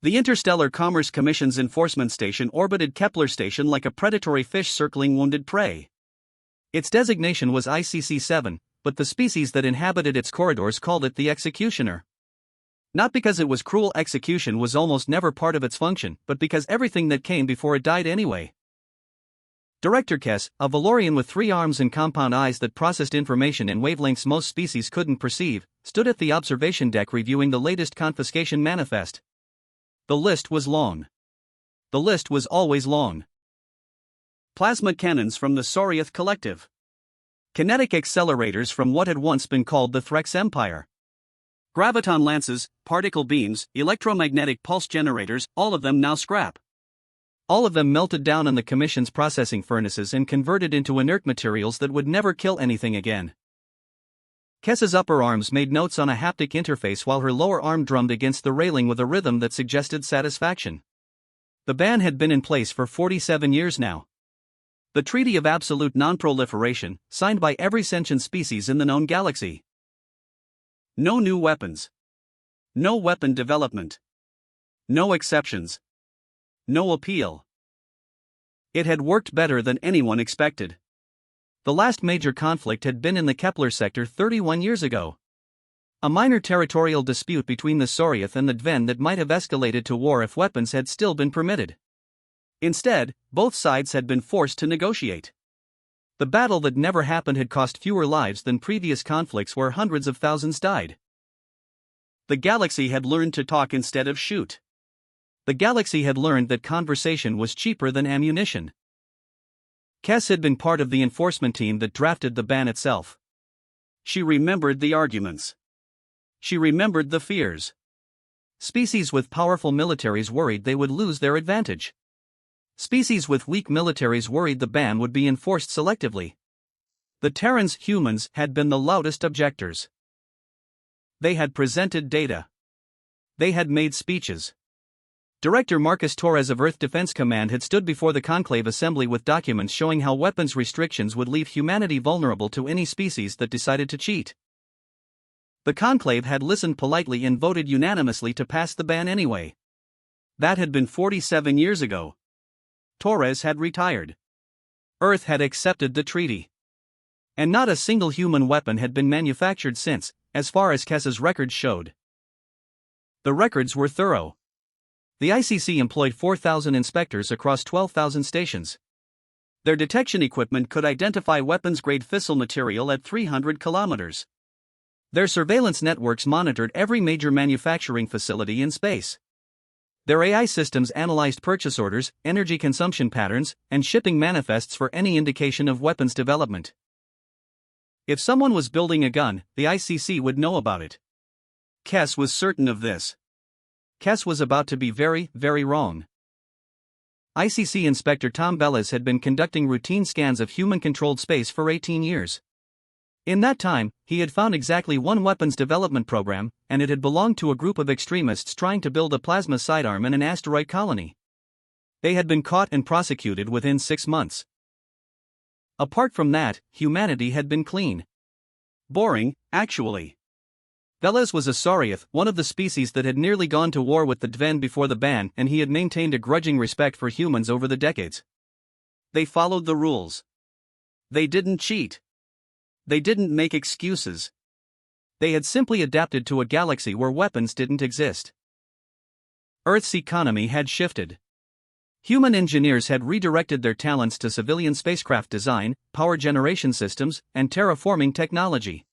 The Interstellar Commerce Commission's enforcement station orbited Kepler station like a predatory fish circling wounded prey. Its designation was ICC-7, but the species that inhabited its corridors called it the executioner. Not because it was cruel, execution was almost never part of its function, but because everything that came before it died anyway. Director Kess, a Valorian with 3 arms and compound eyes that processed information in wavelengths most species couldn't perceive, stood at the observation deck reviewing the latest confiscation manifest. The list was long. The list was always long. Plasma cannons from the Sorioth Collective. Kinetic accelerators from what had once been called the Threx Empire. Graviton lances, particle beams, electromagnetic pulse generators, all of them now scrap. All of them melted down in the Commission's processing furnaces and converted into inert materials that would never kill anything again. Kess's upper arms made notes on a haptic interface while her lower arm drummed against the railing with a rhythm that suggested satisfaction. The ban had been in place for 47 years now. The Treaty of Absolute Non-Proliferation, signed by every sentient species in the known galaxy. No new weapons. No weapon development. No exceptions. No appeal. It had worked better than anyone expected. The last major conflict had been in the Kepler sector 31 years ago. A minor territorial dispute between the Sorioth and the Then that might have escalated to war if weapons had still been permitted. Instead, both sides had been forced to negotiate. The battle that never happened had cost fewer lives than previous conflicts where hundreds of thousands died. The galaxy had learned to talk instead of shoot. The galaxy had learned that conversation was cheaper than ammunition. Kess had been part of the enforcement team that drafted the ban itself. She remembered the arguments. She remembered the fears. Species with powerful militaries worried they would lose their advantage. Species with weak militaries worried the ban would be enforced selectively. The Terrans, humans, had been the loudest objectors. They had presented data. They had made speeches. Director Marcus Torres of Earth Defense Command had stood before the Conclave Assembly with documents showing how weapons restrictions would leave humanity vulnerable to any species that decided to cheat. The Conclave had listened politely and voted unanimously to pass the ban anyway. That had been 47 years ago. Torres had retired. Earth had accepted the treaty. And not a single human weapon had been manufactured since, as far as Kess's records showed. The records were thorough. The ICC employed 4,000 inspectors across 12,000 stations. Their detection equipment could identify weapons-grade fissile material at 300 kilometers. Their surveillance networks monitored every major manufacturing facility in space. Their AI systems analyzed purchase orders, energy consumption patterns, and shipping manifests for any indication of weapons development. If someone was building a gun, the ICC would know about it. Kess was certain of this. Kess was about to be very, very wrong. ICC Inspector Tom Valez had been conducting routine scans of human-controlled space for 18 years. In that time, he had found exactly one weapons development program, and it had belonged to a group of extremists trying to build a plasma sidearm in an asteroid colony. They had been caught and prosecuted within 6 months. Apart from that, humanity had been clean. Boring, actually. Valez was a Sorioth, one of the species that had nearly gone to war with the Then before the ban, and he had maintained a grudging respect for humans over the decades. They followed the rules. They didn't cheat. They didn't make excuses. They had simply adapted to a galaxy where weapons didn't exist. Earth's economy had shifted. Human engineers had redirected their talents to civilian spacecraft design, power generation systems, and terraforming technology.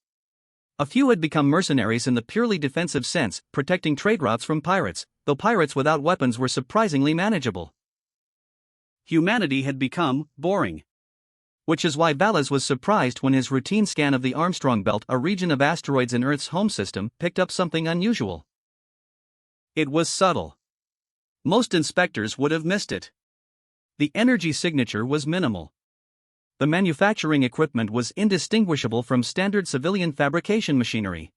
A few had become mercenaries in the purely defensive sense, protecting trade routes from pirates, though pirates without weapons were surprisingly manageable. Humanity had become boring. Which is why Valez was surprised when his routine scan of the Armstrong Belt, a region of asteroids in Earth's home system, picked up something unusual. It was subtle. Most inspectors would have missed it. The energy signature was minimal. The manufacturing equipment was indistinguishable from standard civilian fabrication machinery.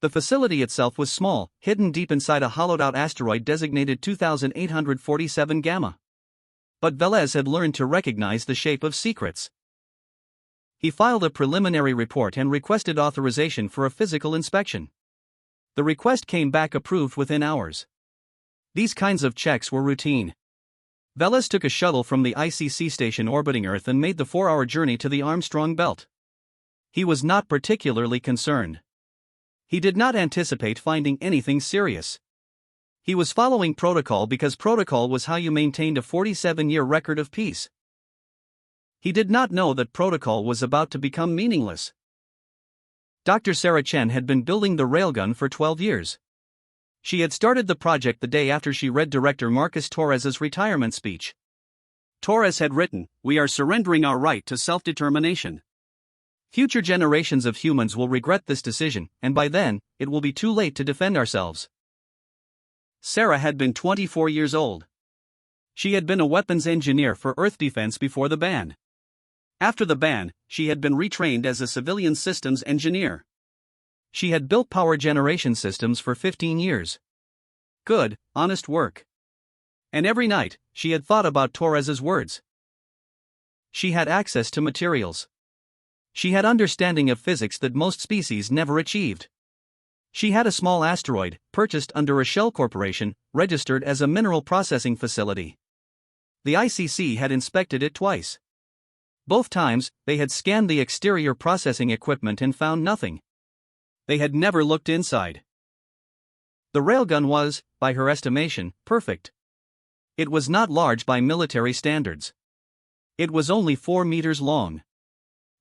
The facility itself was small, hidden deep inside a hollowed-out asteroid designated 2847 Gamma. But Valez had learned to recognize the shape of secrets. He filed a preliminary report and requested authorization for a physical inspection. The request came back approved within hours. These kinds of checks were routine. Valez took a shuttle from the ICC station orbiting Earth and made the 4-hour journey to the Armstrong Belt. He was not particularly concerned. He did not anticipate finding anything serious. He was following protocol because protocol was how you maintained a 47-year record of peace. He did not know that protocol was about to become meaningless. Dr. Sarah Chen had been building the railgun for 12 years. She had started the project the day after she read director Marcus Torres's retirement speech. Torres had written, "We are surrendering our right to self-determination. Future generations of humans will regret this decision, and by then, it will be too late to defend ourselves." Sarah had been 24 years old. She had been a weapons engineer for Earth defense before the ban. After the ban, she had been retrained as a civilian systems engineer. She had built power generation systems for 15 years. Good, honest work. And every night, she had thought about Torres's words. She had access to materials. She had understanding of physics that most species never achieved. She had a small asteroid, purchased under a shell corporation, registered as a mineral processing facility. The ICC had inspected it twice. Both times, they had scanned the exterior processing equipment and found nothing. They had never looked inside. The railgun was, by her estimation, perfect. It was not large by military standards. It was only 4 meters long.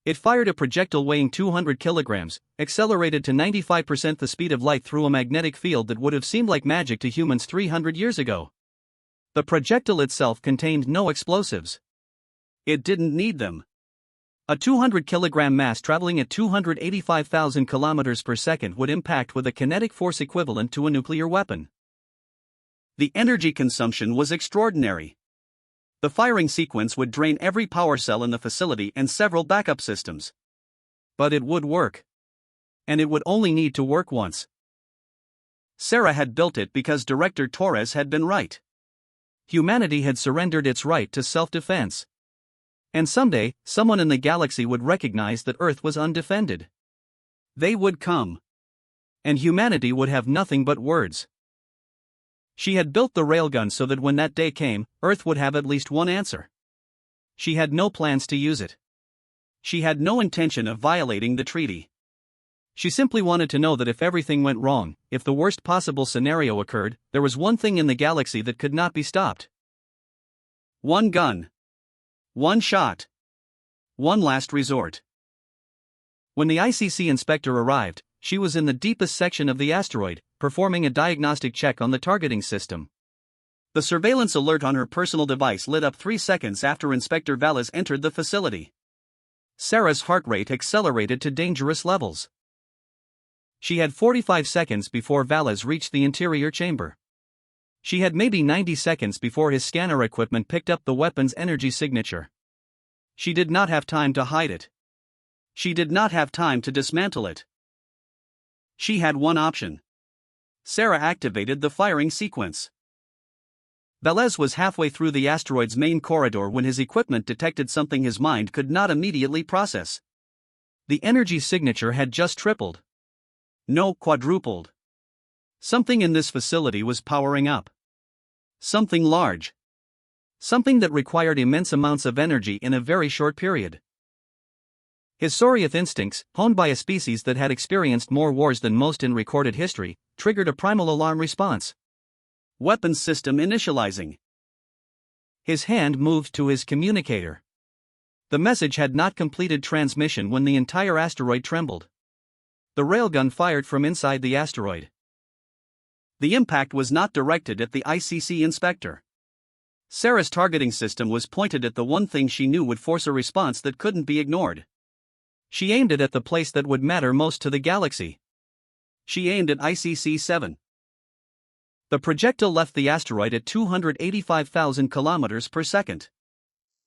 It fired a projectile weighing 200 kilograms, accelerated to 95% the speed of light through a magnetic field that would have seemed like magic to humans 300 years ago. The projectile itself contained no explosives. It didn't need them. A 200-kilogram mass traveling at 285,000 kilometers per second would impact with a kinetic force equivalent to a nuclear weapon. The energy consumption was extraordinary. The firing sequence would drain every power cell in the facility and several backup systems. But it would work. And it would only need to work once. Sarah had built it because Director Torres had been right. Humanity had surrendered its right to self-defense. And someday, someone in the galaxy would recognize that Earth was undefended. They would come. And humanity would have nothing but words. She had built the railgun so that when that day came, Earth would have at least one answer. She had no plans to use it. She had no intention of violating the treaty. She simply wanted to know that if everything went wrong, if the worst possible scenario occurred, there was one thing in the galaxy that could not be stopped. One gun. One shot. One last resort. When the ICC inspector arrived, she was in the deepest section of the asteroid, performing a diagnostic check on the targeting system. The surveillance alert on her personal device lit up 3 seconds after Inspector Valez entered the facility. Sarah's heart rate accelerated to dangerous levels. She had 45 seconds before Valez reached the interior chamber. She had maybe 90 seconds before his scanner equipment picked up the weapon's energy signature. She did not have time to hide it. She did not have time to dismantle it. She had one option. Sarah activated the firing sequence. Valez was halfway through the asteroid's main corridor when his equipment detected something his mind could not immediately process. The energy signature had just tripled. No, quadrupled. Something in this facility was powering up. Something large. Something that required immense amounts of energy in a very short period. His Saurieth instincts, honed by a species that had experienced more wars than most in recorded history, triggered a primal alarm response. Weapons system initializing. His hand moved to his communicator. The message had not completed transmission when the entire asteroid trembled. The railgun fired from inside the asteroid. The impact was not directed at the ICC inspector. Sarah's targeting system was pointed at the one thing she knew would force a response that couldn't be ignored. She aimed it at the place that would matter most to the galaxy. She aimed at ICC-7. The projectile left the asteroid at 285,000 kilometers per second.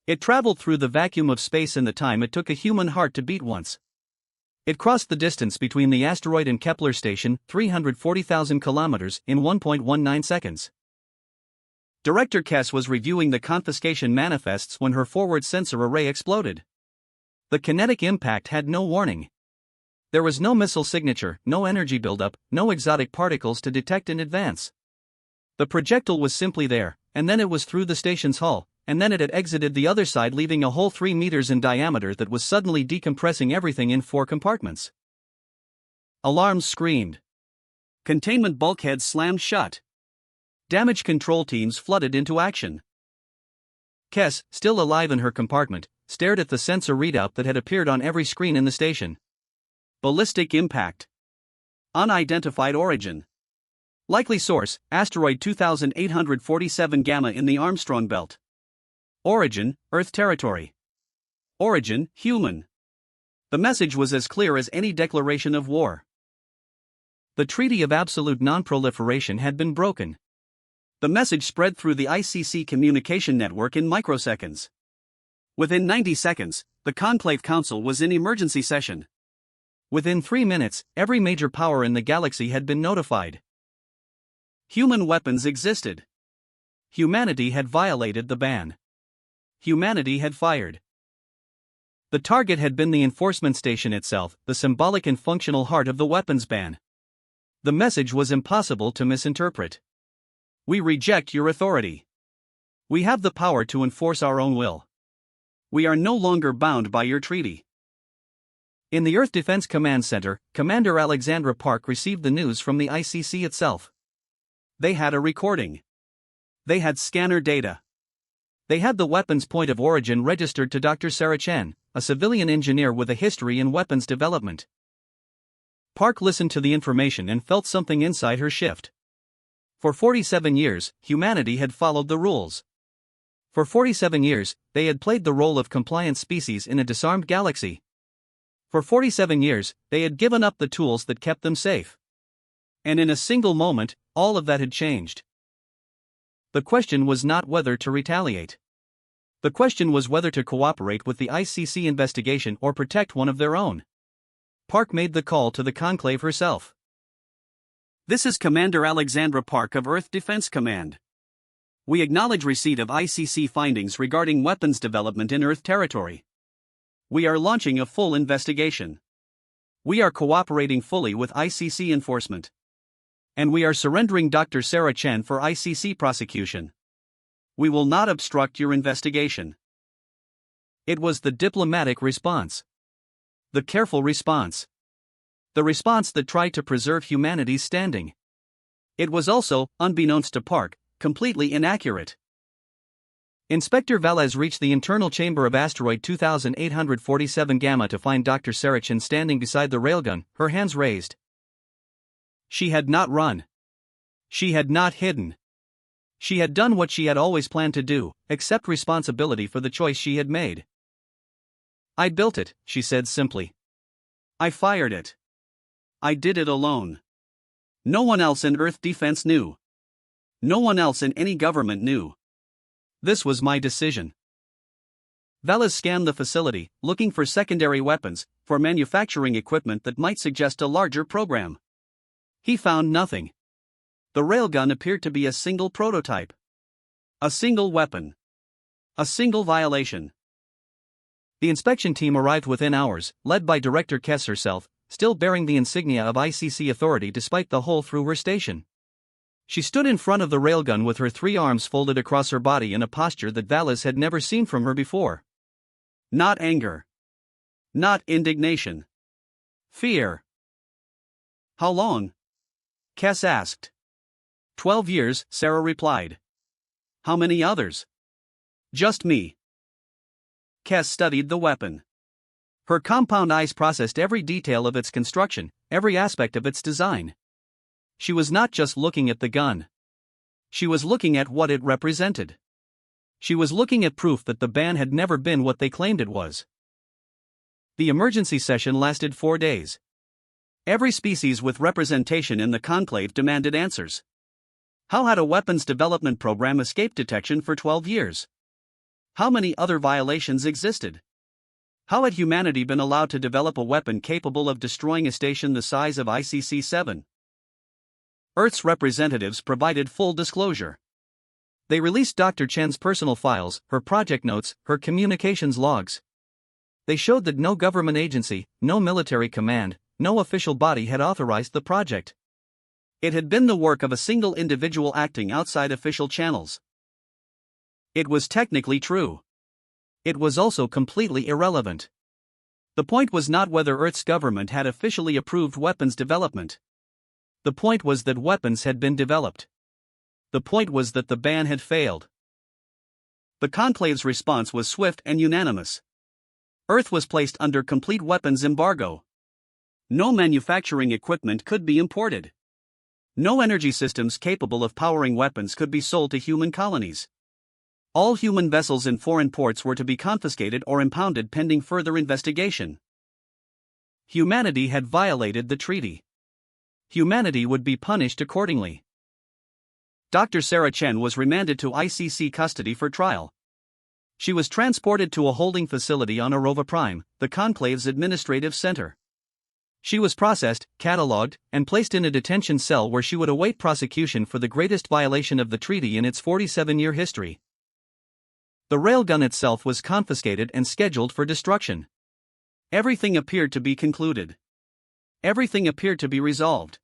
It traveled through the vacuum of space in the time it took a human heart to beat once. It crossed the distance between the asteroid and Kepler station, 340,000 kilometers, in 1.19 seconds. Director Kess was reviewing the confiscation manifests when her forward sensor array exploded. The kinetic impact had no warning. There was no missile signature, no energy buildup, no exotic particles to detect in advance. The projectile was simply there, and then it was through the station's hull, and then it had exited the other side, leaving a hole 3 meters in diameter that was suddenly decompressing everything in 4 compartments. Alarms screamed. Containment bulkheads slammed shut. Damage control teams flooded into action. Kess, still alive in her compartment, stared at the sensor readout that had appeared on every screen in the station. Ballistic impact. Unidentified origin. Likely source, asteroid 2847 Gamma in the Armstrong Belt. Origin, Earth territory. Origin, human. The message was as clear as any declaration of war. The Treaty of Absolute Non-Proliferation had been broken. The message spread through the ICC communication network in microseconds. Within 90 seconds, the Conclave Council was in emergency session. Within 3 minutes, every major power in the galaxy had been notified. Human weapons existed. Humanity had violated the ban. Humanity had fired. The target had been the enforcement station itself, the symbolic and functional heart of the weapons ban. The message was impossible to misinterpret. We reject your authority. We have the power to enforce our own will. We are no longer bound by your treaty. In the Earth Defense Command Center, Commander Alexandra Park received the news from the ICC itself. They had a recording. They had scanner data. They had the weapons point of origin registered to Dr. Sarah Chen, a civilian engineer with a history in weapons development. Park listened to the information and felt something inside her shift. For 47 years, humanity had followed the rules. For 47 years, they had played the role of compliant species in a disarmed galaxy. For 47 years, they had given up the tools that kept them safe. And in a single moment, all of that had changed. The question was not whether to retaliate. The question was whether to cooperate with the ICC investigation or protect one of their own. Park made the call to the conclave herself. This is Commander Alexandra Park of Earth Defense Command. We acknowledge receipt of ICC findings regarding weapons development in Earth territory. We are launching a full investigation. We are cooperating fully with ICC enforcement. And we are surrendering Dr. Sarah Chen for ICC prosecution. We will not obstruct your investigation. It was the diplomatic response. The careful response. The response that tried to preserve humanity's standing. It was also, unbeknownst to Park, completely inaccurate. Inspector Valez reached the internal chamber of asteroid 2847 Gamma to find Dr. Sarah Chen standing beside the railgun, her hands raised. She had not run. She had not hidden. She had done what she had always planned to do, accept responsibility for the choice she had made. I built it, she said simply. I fired it. I did it alone. No one else in Earth Defense knew. No one else in any government knew. This was my decision. Valez scanned the facility, looking for secondary weapons, for manufacturing equipment that might suggest a larger program. He found nothing. The railgun appeared to be a single prototype. A single weapon. A single violation. The inspection team arrived within hours, led by Director Kess herself, still bearing the insignia of ICC authority despite the hole through her station. She stood in front of the railgun with her 3 arms folded across her body in a posture that Valez had never seen from her before. Not anger. Not indignation. Fear. How long? Kess asked. 12 years, Sarah replied. How many others? Just me. Kess studied the weapon. Her compound eyes processed every detail of its construction, every aspect of its design. She was not just looking at the gun. She was looking at what it represented. She was looking at proof that the ban had never been what they claimed it was. The emergency session lasted 4 days. Every species with representation in the conclave demanded answers. How had a weapons development program escaped detection for 12 years? How many other violations existed? How had humanity been allowed to develop a weapon capable of destroying a station the size of ICC-7? Earth's representatives provided full disclosure. They released Dr. Chen's personal files, her project notes, her communications logs. They showed that no government agency, no military command, no official body had authorized the project. It had been the work of a single individual acting outside official channels. It was technically true. It was also completely irrelevant. The point was not whether Earth's government had officially approved weapons development. The point was that weapons had been developed. The point was that the ban had failed. The conclave's response was swift and unanimous. Earth was placed under complete weapons embargo. No manufacturing equipment could be imported. No energy systems capable of powering weapons could be sold to human colonies. All human vessels in foreign ports were to be confiscated or impounded pending further investigation. Humanity had violated the treaty. Humanity would be punished accordingly. Dr. Sarah Chen was remanded to ICC custody for trial. She was transported to a holding facility on Arova Prime, the conclave's administrative center. She was processed, catalogued, and placed in a detention cell where she would await prosecution for the greatest violation of the treaty in its 47-year history. The railgun itself was confiscated and scheduled for destruction. Everything appeared to be concluded. Everything appeared to be resolved.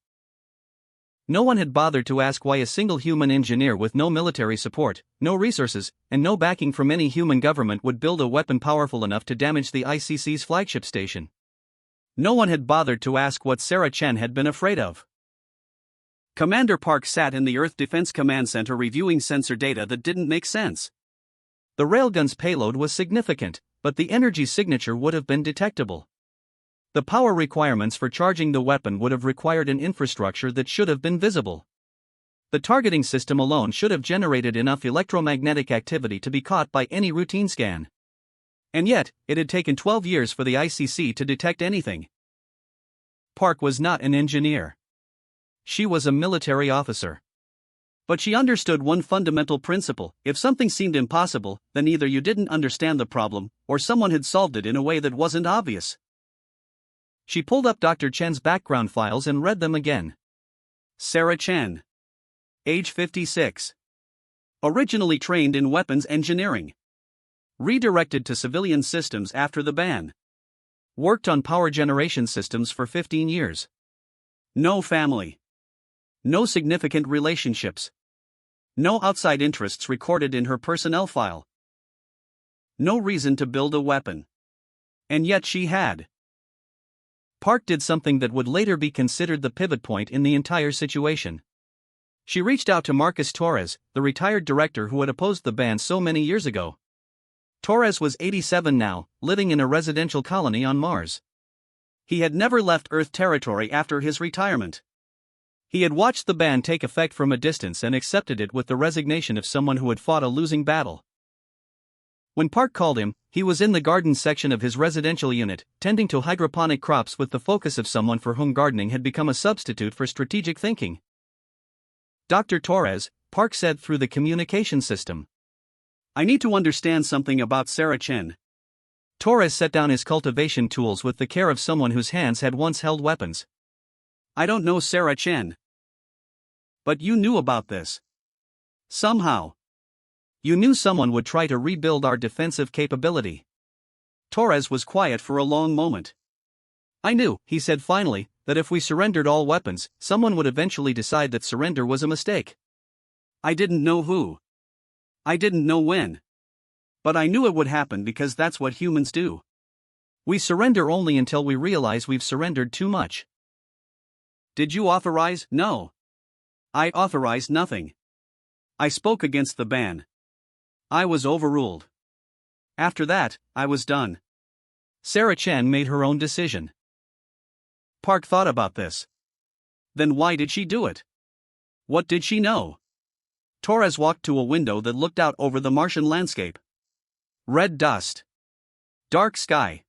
No one had bothered to ask why a single human engineer with no military support, no resources, and no backing from any human government would build a weapon powerful enough to damage the ICC's flagship station. No one had bothered to ask what Sarah Chen had been afraid of. Commander Park sat in the Earth Defense Command Center reviewing sensor data that didn't make sense. The railgun's payload was significant, but the energy signature would have been detectable. The power requirements for charging the weapon would have required an infrastructure that should have been visible. The targeting system alone should have generated enough electromagnetic activity to be caught by any routine scan. And yet, it had taken 12 years for the ICC to detect anything. Park was not an engineer. She was a military officer. But she understood one fundamental principle: if something seemed impossible, then either you didn't understand the problem, or someone had solved it in a way that wasn't obvious. She pulled up Dr. Chen's background files and read them again. Sarah Chen. Age 56. Originally trained in weapons engineering. Redirected to civilian systems after the ban. Worked on power generation systems for 15 years. No family. No significant relationships. No outside interests recorded in her personnel file. No reason to build a weapon. And yet she had. Park did something that would later be considered the pivot point in the entire situation. She reached out to Marcus Torres, the retired director who had opposed the ban so many years ago. Torres was 87 now, living in a residential colony on Mars. He had never left Earth territory after his retirement. He had watched the ban take effect from a distance and accepted it with the resignation of someone who had fought a losing battle. When Park called him, he was in the garden section of his residential unit, tending to hydroponic crops with the focus of someone for whom gardening had become a substitute for strategic thinking. Dr. Torres, Park said through the communication system. I need to understand something about Sarah Chen. Torres set down his cultivation tools with the care of someone whose hands had once held weapons. I don't know Sarah Chen. But you knew about this. Somehow. You knew someone would try to rebuild our defensive capability. Torres was quiet for a long moment. I knew, he said finally, that if we surrendered all weapons, someone would eventually decide that surrender was a mistake. I didn't know who. I didn't know when. But I knew it would happen because that's what humans do. We surrender only until we realize we've surrendered too much. Did you authorize? No. I authorized nothing. I spoke against the ban. I was overruled. After that, I was done. Sarah Chen made her own decision. Park thought about this. Then why did she do it? What did she know? Torres walked to a window that looked out over the Martian landscape. Red dust. Dark sky.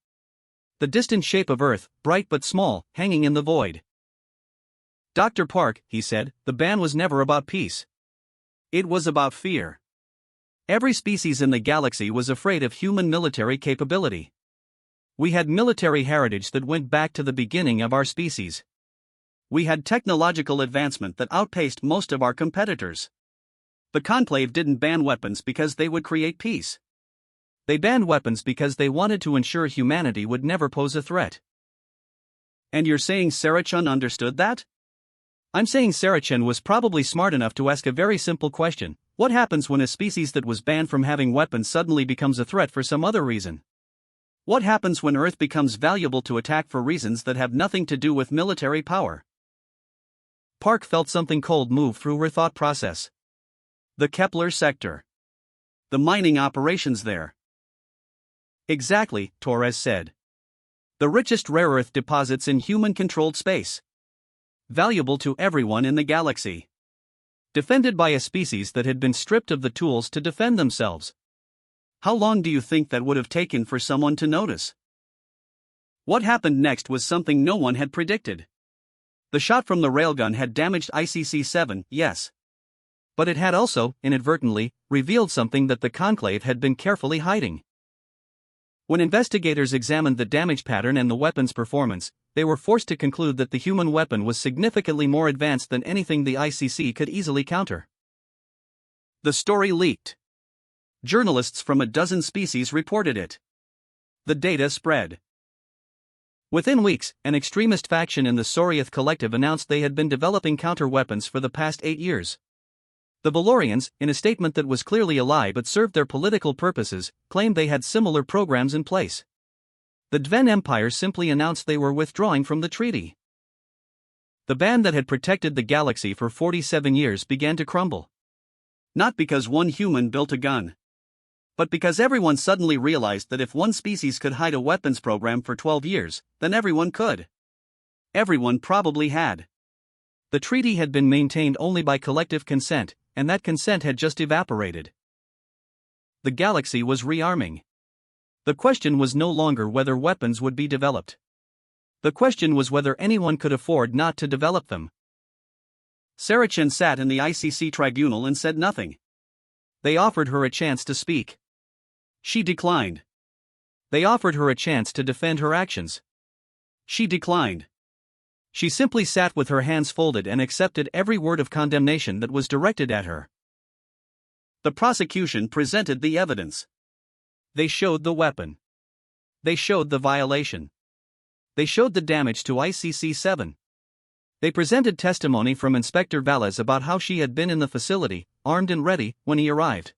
The distant shape of Earth, bright but small, hanging in the void. Dr. Park, he said, the ban was never about peace. It was about fear. Every species in the galaxy was afraid of human military capability. We had military heritage that went back to the beginning of our species. We had technological advancement that outpaced most of our competitors. The conclave didn't ban weapons because they would create peace. They banned weapons because they wanted to ensure humanity would never pose a threat. And you're saying Sarah Chen understood that? I'm saying Sarah Chen was probably smart enough to ask a very simple question: what happens when a species that was banned from having weapons suddenly becomes a threat for some other reason? What happens when Earth becomes valuable to attack for reasons that have nothing to do with military power? Park felt something cold move through her thought process. The Kepler sector. The mining operations there. Exactly, Torres said. The richest rare earth deposits in human-controlled space. Valuable to everyone in the galaxy. Defended by a species that had been stripped of the tools to defend themselves. How long do you think that would have taken for someone to notice? What happened next was something no one had predicted. The shot from the railgun had damaged ICC-7, yes. But it had also, inadvertently, revealed something that the Conclave had been carefully hiding. When investigators examined the damage pattern and the weapon's performance, they were forced to conclude that the human weapon was significantly more advanced than anything the ICC could easily counter. The story leaked. Journalists from a dozen species reported it. The data spread. Within weeks, an extremist faction in the Soriath Collective announced they had been developing counter-weapons for the past 8 years. The Valorians, in a statement that was clearly a lie but served their political purposes, claimed they had similar programs in place. The Dven Empire simply announced they were withdrawing from the treaty. The ban that had protected the galaxy for 47 years began to crumble. Not because one human built a gun, but because everyone suddenly realized that if one species could hide a weapons program for 12 years, then everyone could. Everyone probably had. The treaty had been maintained only by collective consent, and that consent had just evaporated. The galaxy was rearming. The question was no longer whether weapons would be developed. The question was whether anyone could afford not to develop them. Sarah Chen sat in the ICC tribunal and said nothing. They offered her a chance to speak. She declined. They offered her a chance to defend her actions. She declined. She simply sat with her hands folded and accepted every word of condemnation that was directed at her. The prosecution presented the evidence. They showed the weapon. They showed the violation. They showed the damage to ICC-7. They presented testimony from Inspector Valez about how she had been in the facility, armed and ready, when he arrived.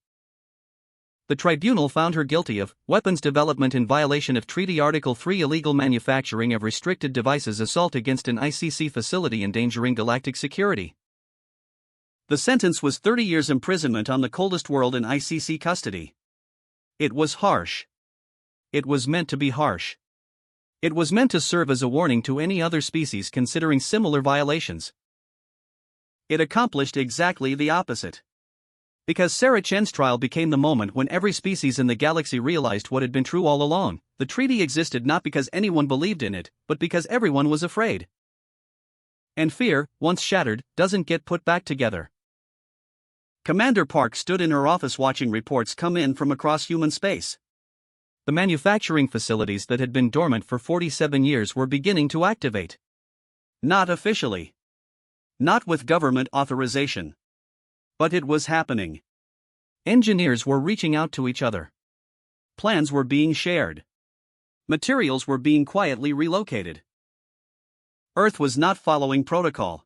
The tribunal found her guilty of weapons development in violation of Treaty Article 3, illegal manufacturing of restricted devices, assault against an ICC facility endangering galactic security. The sentence was 30 years imprisonment on the coldest world in ICC custody. It was harsh. It was meant to be harsh. It was meant to serve as a warning to any other species considering similar violations. It accomplished exactly the opposite. Because Sarah Chen's trial became the moment when every species in the galaxy realized what had been true all along: the treaty existed not because anyone believed in it, but because everyone was afraid. And fear, once shattered, doesn't get put back together. Commander Park stood in her office watching reports come in from across human space. The manufacturing facilities that had been dormant for 47 years were beginning to activate. Not officially. Not with government authorization. But it was happening. Engineers were reaching out to each other. Plans were being shared. Materials were being quietly relocated. Earth was not following protocol.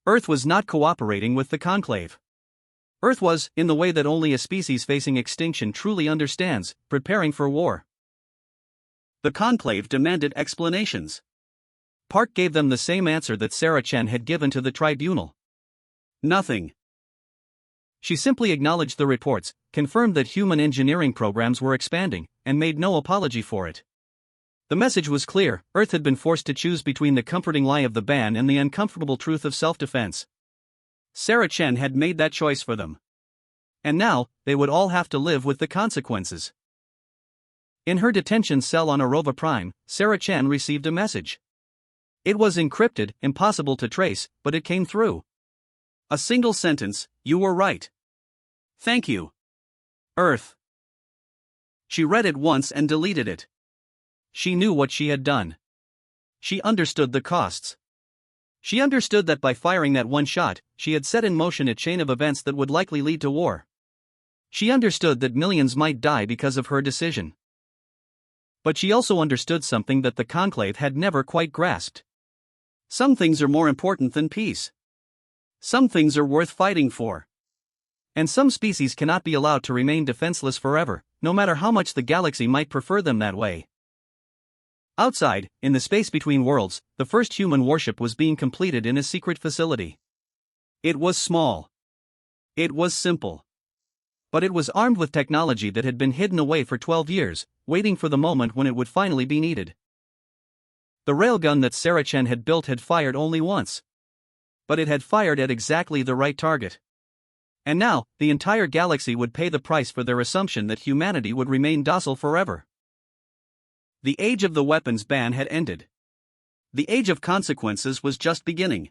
Earth was not cooperating with the Conclave. Earth was, in the way that only a species facing extinction truly understands, preparing for war. The Conclave demanded explanations. Park gave them the same answer that Sarah Chen had given to the tribunal. Nothing. She simply acknowledged the reports, confirmed that human engineering programs were expanding, and made no apology for it. The message was clear: Earth had been forced to choose between the comforting lie of the ban and the uncomfortable truth of self-defense. Sarah Chen had made that choice for them. And now, they would all have to live with the consequences. In her detention cell on Arova Prime, Sarah Chen received a message. It was encrypted, impossible to trace, but it came through. A single sentence: "You were right. Thank you, Earth." She read it once and deleted it. She knew what she had done. She understood the costs. She understood that by firing that one shot, she had set in motion a chain of events that would likely lead to war. She understood that millions might die because of her decision. But she also understood something that the Conclave had never quite grasped. Some things are more important than peace. Some things are worth fighting for. And some species cannot be allowed to remain defenseless forever, no matter how much the galaxy might prefer them that way. Outside, in the space between worlds, the first human warship was being completed in a secret facility. It was small. It was simple. But it was armed with technology that had been hidden away for 12 years, waiting for the moment when it would finally be needed. The railgun that Sarah Chen had built had fired only once. But it had fired at exactly the right target. And now, the entire galaxy would pay the price for their assumption that humanity would remain docile forever. The age of the weapons ban had ended. The age of consequences was just beginning.